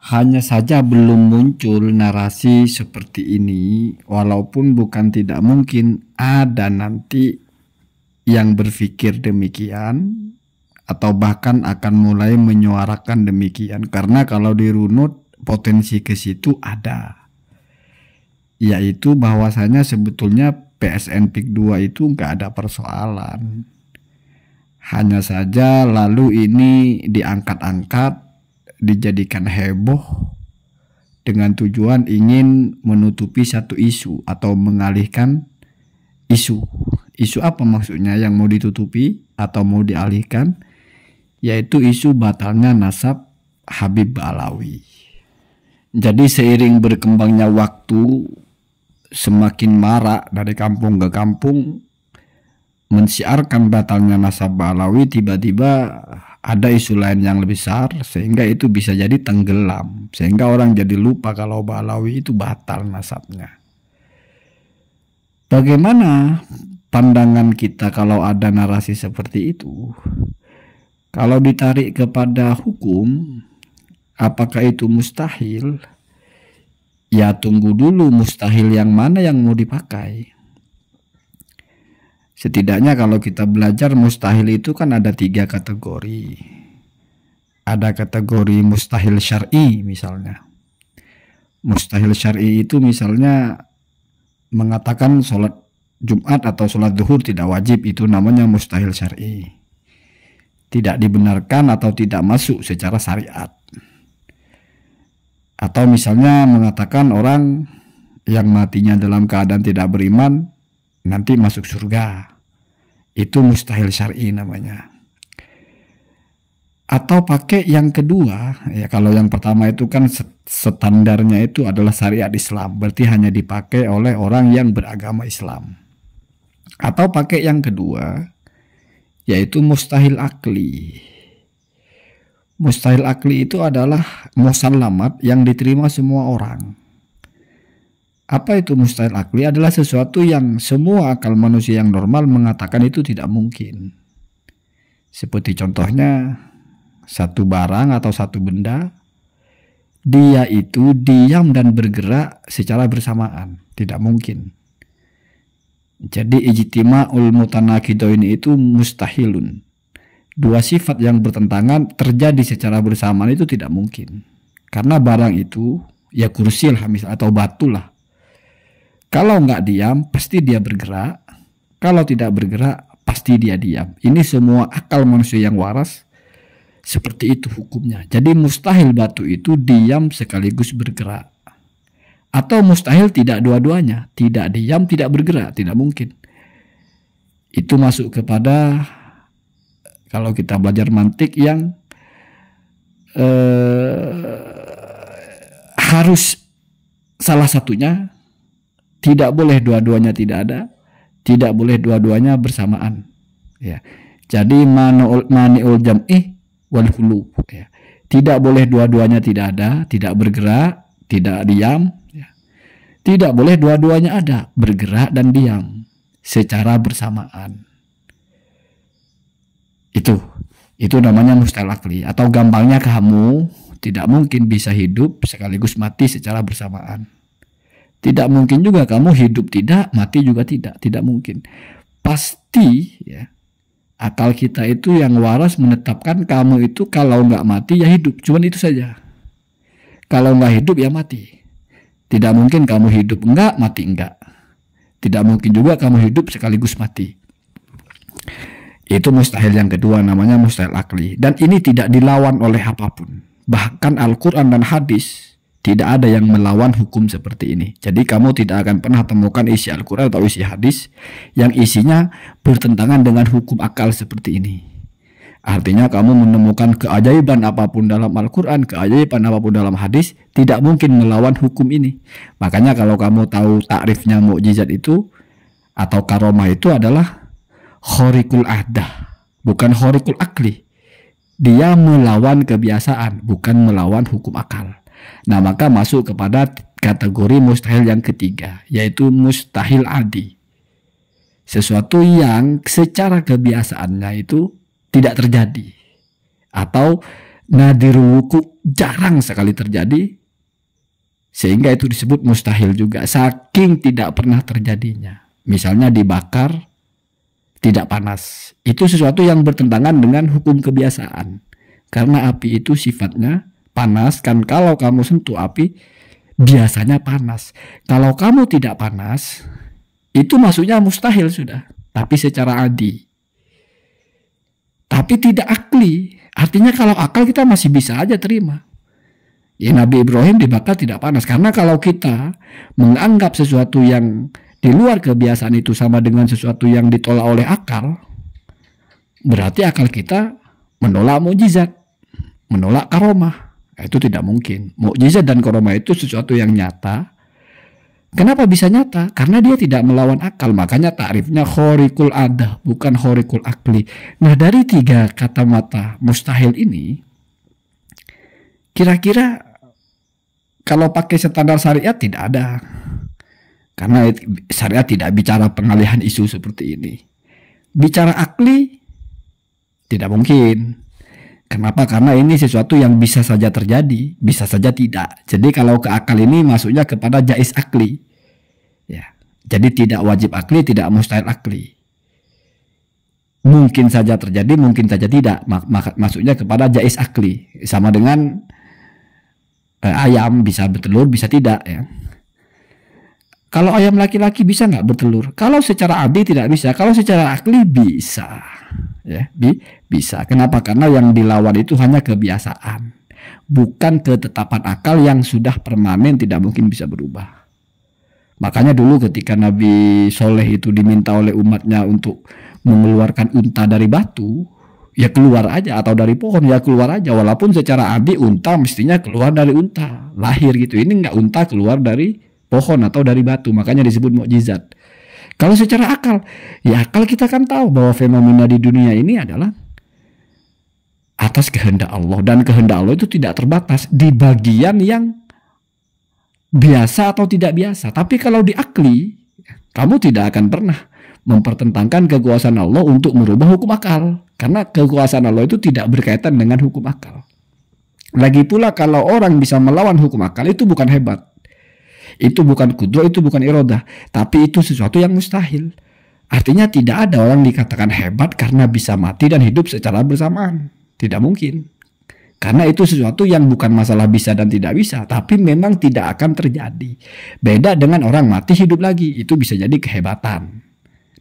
Hanya saja belum muncul narasi seperti ini, walaupun bukan tidak mungkin ada nanti yang berpikir demikian atau bahkan akan mulai menyuarakan demikian. Karena kalau dirunut potensi ke situ ada, yaitu bahwasanya sebetulnya PSN PIK 2 itu nggak ada persoalan. Hanya saja lalu ini diangkat-angkat, dijadikan heboh dengan tujuan ingin menutupi satu isu atau mengalihkan isu. Isu apa maksudnya yang mau ditutupi atau mau dialihkan? Yaitu isu batalnya nasab Habib Ba'alawi. Jadi seiring berkembangnya waktu, semakin marak dari kampung ke kampung mensiarkan batalnya nasab Ba'alawi, tiba-tiba ada isu lain yang lebih besar sehingga itu bisa jadi tenggelam, sehingga orang jadi lupa kalau Ba'alawi itu batal nasabnya. Bagaimana pandangan kita kalau ada narasi seperti itu? Kalau ditarik kepada hukum, apakah itu mustahil? Ya tunggu dulu mustahil yang mana yang mau dipakai. Setidaknya kalau kita belajar mustahil itu kan ada 3 kategori. Ada kategori mustahil syar'i misalnya. Mustahil syar'i itu misalnya mengatakan sholat Jumat atau sholat zuhur tidak wajib, itu namanya mustahil syar'i. Tidak dibenarkan atau tidak masuk secara syariat. Atau misalnya mengatakan orang yang matinya dalam keadaan tidak beriman nanti masuk surga, itu mustahil syar'i namanya. Atau pakai yang kedua, ya kalau yang pertama itu kan standarnya itu adalah syariat Islam, berarti hanya dipakai oleh orang yang beragama Islam. Atau pakai yang kedua, yaitu mustahil akli. Mustahil akli itu adalah musallamat yang diterima semua orang. Apa itu mustahil akli? Adalah sesuatu yang semua akal manusia yang normal mengatakan itu tidak mungkin. Seperti contohnya satu barang atau satu benda, dia itu diam dan bergerak secara bersamaan. Tidak mungkin. Jadi ijtima'ul mutanaqidain itu mustahilun. Dua sifat yang bertentangan terjadi secara bersamaan itu tidak mungkin. Karena barang itu ya kursi lah atau batu lah. Kalau nggak diam, pasti dia bergerak. Kalau tidak bergerak, pasti dia diam. Ini semua akal manusia yang waras. Seperti itu hukumnya. Jadi mustahil batu itu diam sekaligus bergerak. Atau mustahil tidak dua-duanya. Tidak diam, tidak bergerak. Tidak mungkin. Itu masuk kepada, kalau kita belajar mantik, yang harus salah satunya. Tidak boleh dua-duanya tidak ada, tidak boleh dua-duanya bersamaan. Ya. Jadi mani'ul jam'i wal khulu. Ya. Tidak boleh dua-duanya tidak ada, tidak bergerak, tidak diam. Ya. Tidak boleh dua-duanya ada, bergerak dan diam secara bersamaan. Itu namanya mustahil akli. Atau gampangnya kamu tidak mungkin bisa hidup sekaligus mati secara bersamaan. Tidak mungkin juga kamu hidup tidak, mati juga tidak mungkin. Pasti ya, akal kita itu yang waras menetapkan kamu itu kalau nggak mati ya hidup, cuman itu saja. Kalau nggak hidup ya mati. Tidak mungkin kamu hidup enggak, mati enggak. Tidak mungkin juga kamu hidup sekaligus mati. Itu mustahil yang kedua, namanya mustahil akli. Dan ini tidak dilawan oleh apapun. Bahkan Al-Quran dan hadis tidak ada yang melawan hukum seperti ini. Jadi kamu tidak akan pernah temukan isi Al-Quran atau isi hadis yang isinya bertentangan dengan hukum akal seperti ini. Artinya kamu menemukan keajaiban apapun dalam Al-Quran, keajaiban apapun dalam hadis, tidak mungkin melawan hukum ini. Makanya kalau kamu tahu takrifnya mukjizat itu atau karomah itu adalah khoriqul ahdah, bukan khoriqul akli. Dia melawan kebiasaan, bukan melawan hukum akal. Nah, maka masuk kepada kategori mustahil yang ketiga, yaitu mustahil adi. Sesuatu yang secara kebiasaannya itu tidak terjadi atau Nadirul wuku jarang sekali terjadi, sehingga itu disebut mustahil juga, saking tidak pernah terjadinya. Misalnya dibakar tidak panas, itu sesuatu yang bertentangan dengan hukum kebiasaan, karena api itu sifatnya panas. Kan kalau kamu sentuh api biasanya panas, kalau kamu tidak panas itu maksudnya mustahil sudah, tapi secara adi, tapi tidak akli. Artinya kalau akal kita masih bisa aja terima. Ya, Nabi Ibrahim dibakar tidak panas, karena kalau kita menganggap sesuatu yang di luar kebiasaan itu sama dengan sesuatu yang ditolak oleh akal, berarti akal kita menolak mukjizat, menolak karomah. Itu tidak mungkin. Mukjizat dan karomah itu sesuatu yang nyata. Kenapa bisa nyata? Karena dia tidak melawan akal. Makanya takrifnya khorikul adah, bukan khorikul akli. Nah, dari 3 kata mata mustahil ini, kira-kira kalau pakai standar syariat tidak ada. Karena syariat tidak bicara pengalihan isu seperti ini. Bicara akli tidak mungkin. Kenapa? Karena ini sesuatu yang bisa saja terjadi, bisa saja tidak. Jadi kalau ke akal ini masuknya kepada jaiz akli. Ya. Jadi tidak wajib akli, tidak mustahil akli. Mungkin saja terjadi, mungkin saja tidak. Masuknya kepada jaiz akli. Sama dengan ayam bisa bertelur, bisa tidak, ya. Kalau ayam laki-laki bisa nggak bertelur? Kalau secara adi tidak bisa, kalau secara akli bisa. Ya, bisa. Kenapa? Karena yang dilawan itu hanya kebiasaan, bukan ketetapan akal yang sudah permanen, tidak mungkin bisa berubah. Makanya dulu ketika Nabi Soleh itu diminta oleh umatnya untuk mengeluarkan unta dari batu, ya keluar aja, atau dari pohon ya keluar aja. Walaupun secara adi unta mestinya keluar dari unta, lahir gitu. Ini nggak, unta keluar dari pohon atau dari batu, makanya disebut mukjizat. Kalau secara akal, ya akal kita kan tahu bahwa fenomena di dunia ini adalah atas kehendak Allah, dan kehendak Allah itu tidak terbatas di bagian yang biasa atau tidak biasa. Tapi kalau di akli, kamu tidak akan pernah mempertentangkan kekuasaan Allah untuk merubah hukum akal, karena kekuasaan Allah itu tidak berkaitan dengan hukum akal. Lagi pula kalau orang bisa melawan hukum akal, itu bukan hebat. Itu bukan kudro, itu bukan irodah, tapi itu sesuatu yang mustahil. Artinya tidak ada orang dikatakan hebat karena bisa mati dan hidup secara bersamaan. Tidak mungkin. Karena itu sesuatu yang bukan masalah bisa dan tidak bisa, tapi memang tidak akan terjadi. Beda dengan orang mati hidup lagi, itu bisa jadi kehebatan.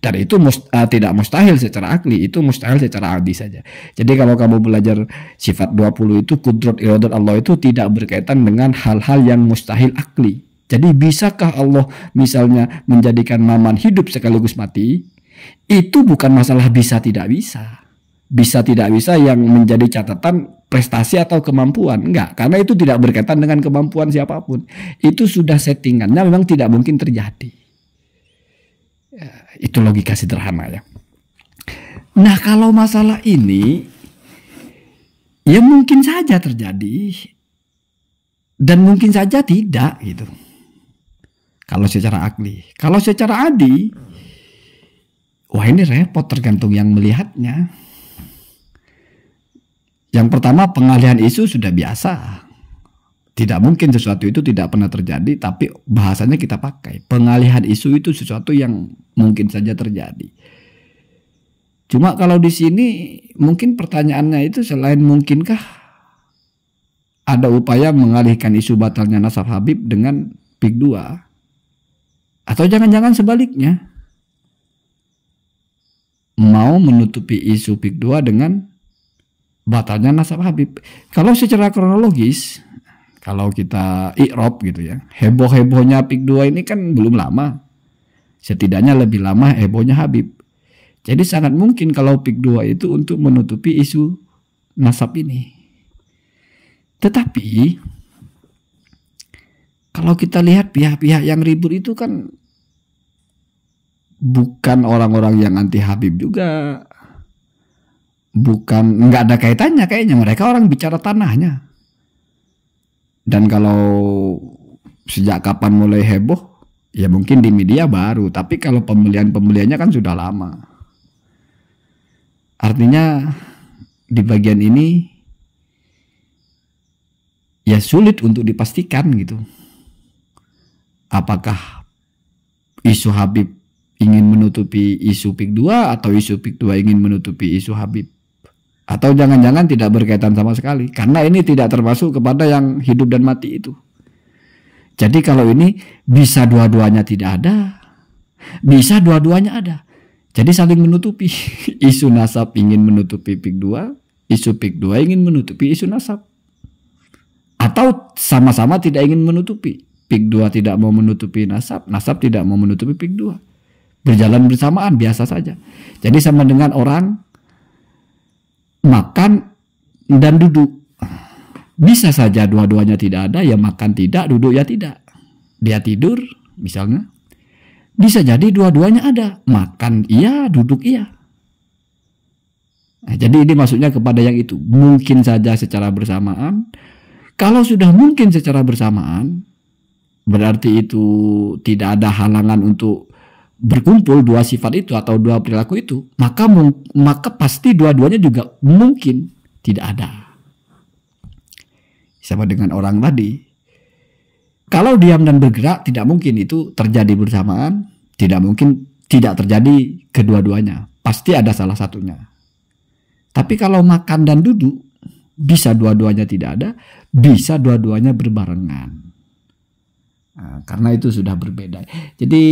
Dan itu tidak mustahil secara akli, itu mustahil secara adi saja. Jadi kalau kamu belajar sifat 20 itu, kudrot irodat Allah itu tidak berkaitan dengan hal-hal yang mustahil akli. Jadi bisakah Allah misalnya menjadikan Maman hidup sekaligus mati? Itu bukan masalah bisa tidak bisa. Bisa tidak bisa yang menjadi catatan prestasi atau kemampuan. Enggak, karena itu tidak berkaitan dengan kemampuan siapapun. Itu sudah settingannya, memang tidak mungkin terjadi. Ya, itu logika sederhana ya. Nah, kalau masalah ini ya mungkin saja terjadi dan mungkin saja tidak gitu. Kalau secara akli, kalau secara adi, wah ini repot, tergantung yang melihatnya. Yang pertama, pengalihan isu sudah biasa. Tidak mungkin sesuatu itu tidak pernah terjadi, tapi bahasanya kita pakai. Pengalihan isu itu sesuatu yang mungkin saja terjadi. Cuma kalau di sini mungkin pertanyaannya itu selain mungkinkah ada upaya mengalihkan isu batalnya nasab Habib dengan PIK 2? Atau jangan-jangan sebaliknya, mau menutupi isu PIK 2 dengan batalnya nasab Habib. Kalau secara kronologis, kalau kita i'rab gitu ya, heboh-hebohnya PIK 2 ini kan belum lama. Setidaknya lebih lama hebohnya Habib. Jadi sangat mungkin kalau PIK 2 itu untuk menutupi isu nasab ini. Tetapi kalau kita lihat pihak-pihak yang ribut itu kan bukan orang-orang yang anti Habib juga. Bukan, nggak ada kaitannya kayaknya. Mereka orang bicara tanahnya. Dan kalau sejak kapan mulai heboh, ya mungkin di media baru. Tapi kalau pembeliannya kan sudah lama. Artinya di bagian ini ya sulit untuk dipastikan gitu. Apakah isu Habib ingin menutupi isu PIK 2 atau isu PIK 2 ingin menutupi isu Habib? Atau jangan-jangan tidak berkaitan sama sekali, karena ini tidak termasuk kepada yang hidup dan mati itu. Jadi kalau ini bisa dua-duanya tidak ada, bisa dua-duanya ada. Jadi saling menutupi. Isu nasab ingin menutupi PIK 2, isu PIK 2 ingin menutupi isu nasab. Atau sama-sama tidak ingin menutupi. PIK 2 tidak mau menutupi nasab, nasab tidak mau menutupi PIK 2. Berjalan bersamaan, biasa saja. Jadi sama dengan orang makan dan duduk. Bisa saja dua-duanya tidak ada, ya makan tidak, duduk ya tidak. Dia tidur misalnya. Bisa jadi dua-duanya ada, makan iya, duduk iya. Nah, jadi ini maksudnya kepada yang itu. Mungkin saja secara bersamaan. Kalau sudah mungkin secara bersamaan, berarti itu tidak ada halangan untuk berkumpul dua sifat itu atau dua perilaku itu. Maka pasti dua-duanya juga mungkin tidak ada. Sama dengan orang tadi. Kalau diam dan bergerak tidak mungkin itu terjadi bersamaan, tidak mungkin tidak terjadi kedua-duanya. Pasti ada salah satunya. Tapi kalau makan dan duduk, bisa dua-duanya tidak ada, bisa dua-duanya berbarengan. Nah, karena itu sudah berbeda. Jadi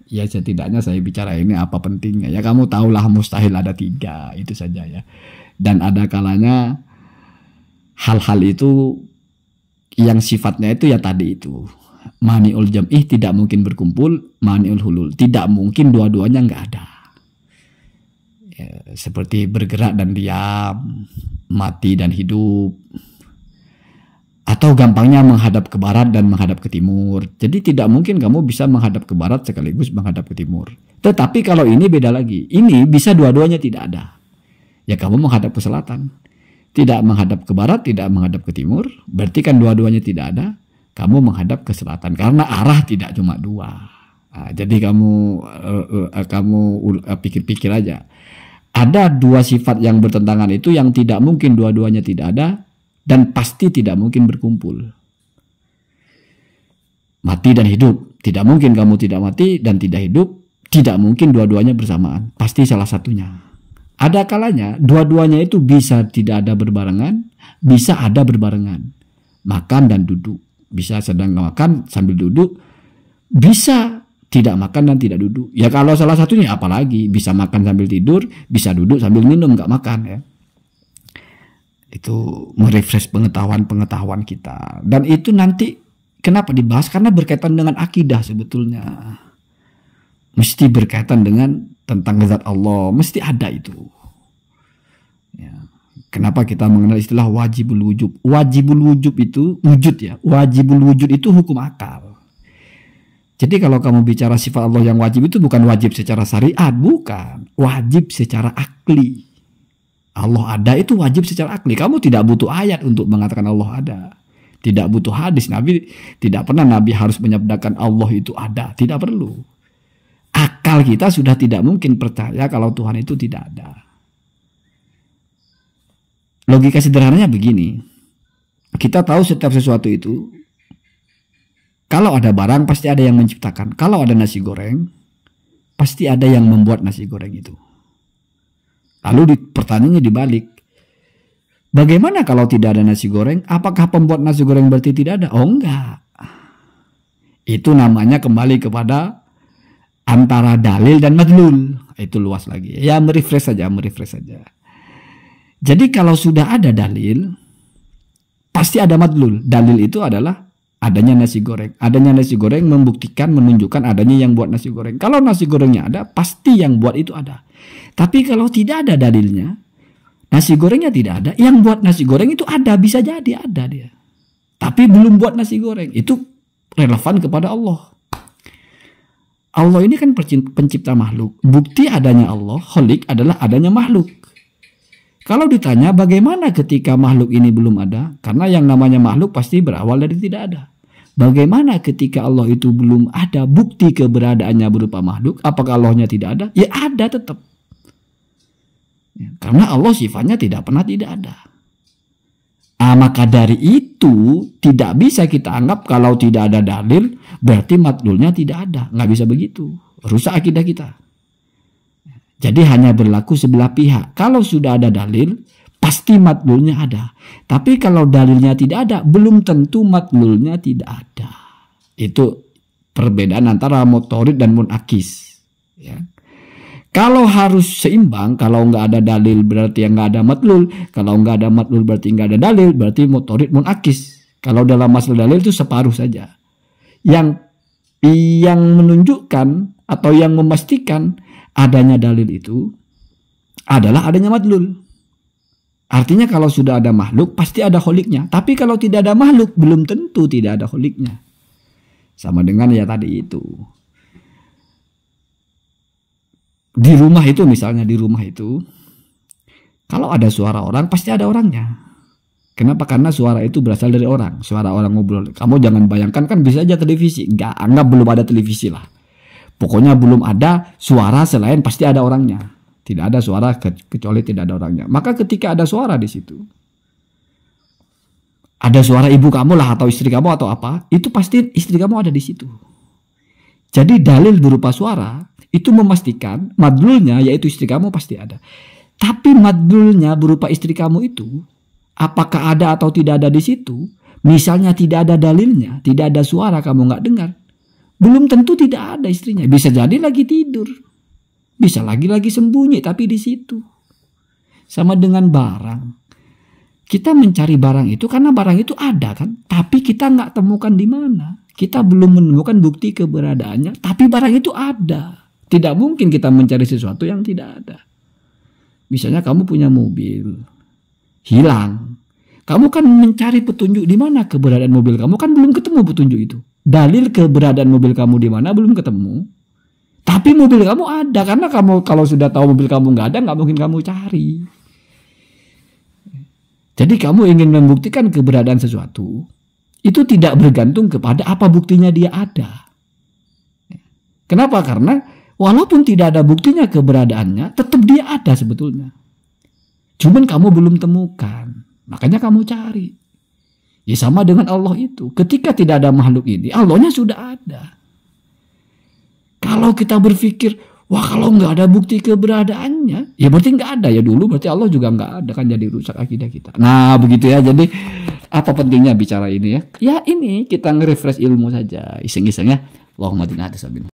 ya setidaknya saya bicara ini apa pentingnya. Ya kamu tahulah mustahil ada 3, itu saja ya. Dan ada kalanya hal-hal itu yang sifatnya itu ya tadi itu. Mani'ul jam'ih tidak mungkin berkumpul, mani'ul hulul tidak mungkin dua-duanya nggak ada. Ya, seperti bergerak dan diam, mati dan hidup. Atau gampangnya menghadap ke barat dan menghadap ke timur. Jadi tidak mungkin kamu bisa menghadap ke barat sekaligus menghadap ke timur. Tetapi kalau ini beda lagi. Ini bisa dua-duanya tidak ada. Ya kamu menghadap ke selatan. Tidak menghadap ke barat, tidak menghadap ke timur, berarti kan dua-duanya tidak ada. Kamu menghadap ke selatan karena arah tidak cuma 2. Nah, jadi kamu pikir-pikir aja. Ada 2 sifat yang bertentangan itu yang tidak mungkin dua-duanya tidak ada dan pasti tidak mungkin berkumpul. Mati dan hidup, tidak mungkin kamu tidak mati dan tidak hidup, tidak mungkin dua-duanya bersamaan, pasti salah satunya. Ada kalanya dua-duanya itu bisa tidak ada berbarengan, bisa ada berbarengan. Makan dan duduk. Bisa sedang makan sambil duduk, bisa tidak makan dan tidak duduk. Ya kalau salah satunya apalagi, bisa makan sambil tidur, bisa duduk sambil minum, nggak makan ya. Itu merefresh pengetahuan kita. Dan itu nanti kenapa dibahas? Karena berkaitan dengan akidah sebetulnya. Mesti berkaitan dengan tentang zat Allah, mesti ada itu. Ya. Kenapa kita mengenal istilah wajibul wujub? Wajibul wujub itu wujud ya. Wajibul wujud itu hukum akal. Jadi kalau kamu bicara sifat Allah yang wajib itu bukan wajib secara syariat, bukan. Wajib secara akli. Allah ada itu wajib secara akli. Kamu tidak butuh ayat untuk mengatakan Allah ada. Tidak butuh hadis. Nabi tidak pernah Nabi harus menyabdakan Allah itu ada. Tidak perlu. Akal kita sudah tidak mungkin percaya kalau Tuhan itu tidak ada. Logika sederhananya begini. Kita tahu setiap sesuatu itu, kalau ada barang pasti ada yang menciptakan. Kalau ada nasi goreng, pasti ada yang membuat nasi goreng itu. Lalu pertanyaannya dibalik. Bagaimana kalau tidak ada nasi goreng? Apakah pembuat nasi goreng berarti tidak ada? Oh enggak. Itu namanya kembali kepada antara dalil dan madlul. Itu luas lagi. Ya merefresh saja. Jadi kalau sudah ada dalil, pasti ada madlul. Dalil itu adalah adanya nasi goreng. Adanya nasi goreng membuktikan, menunjukkan adanya yang buat nasi goreng. Kalau nasi gorengnya ada, pasti yang buat itu ada. Tapi kalau tidak ada dalilnya, nasi gorengnya tidak ada, yang buat nasi goreng itu ada, bisa jadi ada dia. Tapi belum buat nasi goreng. Itu relevan kepada Allah. Allah ini kan pencipta makhluk. Bukti adanya Allah, kholik adalah adanya makhluk. Kalau ditanya bagaimana ketika makhluk ini belum ada? Karena yang namanya makhluk pasti berawal dari tidak ada. Bagaimana ketika Allah itu belum ada bukti keberadaannya berupa makhluk? Apakah Allahnya tidak ada? Ya ada tetap. Ya, karena Allah sifatnya tidak pernah tidak ada. Maka dari itu tidak bisa kita anggap kalau tidak ada dalil berarti madlulnya tidak ada. Nggak bisa begitu. Rusak akidah kita. Jadi hanya berlaku sebelah pihak. Kalau sudah ada dalil, pasti madlulnya ada. Tapi kalau dalilnya tidak ada, belum tentu madlulnya tidak ada. Itu perbedaan antara motorid dan munakis. Ya. Kalau harus seimbang, kalau nggak ada dalil berarti yang nggak ada madlul. Kalau nggak ada madlul berarti nggak ada dalil, berarti motorid munakis. Kalau dalam masalah dalil itu separuh saja. Yang menunjukkan atau yang memastikan adanya dalil itu adalah adanya madlul. Artinya kalau sudah ada makhluk pasti ada kholiknya. Tapi kalau tidak ada makhluk belum tentu tidak ada kholiknya. Sama dengan ya tadi itu. Di rumah itu misalnya di rumah itu kalau ada suara orang pasti ada orangnya. Kenapa? Karena suara itu berasal dari orang. Suara orang ngobrol. Kamu jangan bayangkan kan bisa aja televisi. Enggak, anggap belum ada televisi lah. Pokoknya belum ada suara selain pasti ada orangnya. Tidak ada suara kecuali tidak ada orangnya. Maka ketika ada suara di situ, ada suara ibu kamu lah atau istri kamu atau apa, itu pasti istri kamu ada di situ. Jadi dalil berupa suara itu memastikan madlulnya yaitu istri kamu pasti ada. Tapi madlulnya berupa istri kamu itu apakah ada atau tidak ada di situ? Misalnya tidak ada dalilnya, tidak ada suara kamu nggak dengar. Belum tentu tidak ada istrinya. Bisa jadi lagi tidur. Bisa lagi sembunyi tapi di situ. Sama dengan barang. Kita mencari barang itu karena barang itu ada kan. Tapi kita nggak temukan di mana. Kita belum menemukan bukti keberadaannya. Tapi barang itu ada. Tidak mungkin kita mencari sesuatu yang tidak ada. Misalnya kamu punya mobil. Hilang. Kamu kan mencari petunjuk di mana keberadaan mobil kamu. Kan belum ketemu petunjuk itu. Dalil keberadaan mobil kamu di mana belum ketemu. Tapi mobil kamu ada. Karena kamu kalau sudah tahu mobil kamu nggak ada, nggak mungkin kamu cari. Jadi kamu ingin membuktikan keberadaan sesuatu. Itu tidak bergantung kepada apa buktinya dia ada. Kenapa? Karena walaupun tidak ada buktinya keberadaannya, tetap dia ada sebetulnya. Cuman kamu belum temukan. Makanya kamu cari. Ya sama dengan Allah itu. Ketika tidak ada makhluk ini, Allahnya sudah ada. Kalau kita berpikir, wah kalau nggak ada bukti keberadaannya, ya berarti nggak ada. Ya dulu berarti Allah juga nggak ada. Kan jadi rusak akidah kita. Nah begitu ya. Jadi apa pentingnya bicara ini ya? Ya ini kita nge-refresh ilmu saja. Iseng-isengnya. Allahumma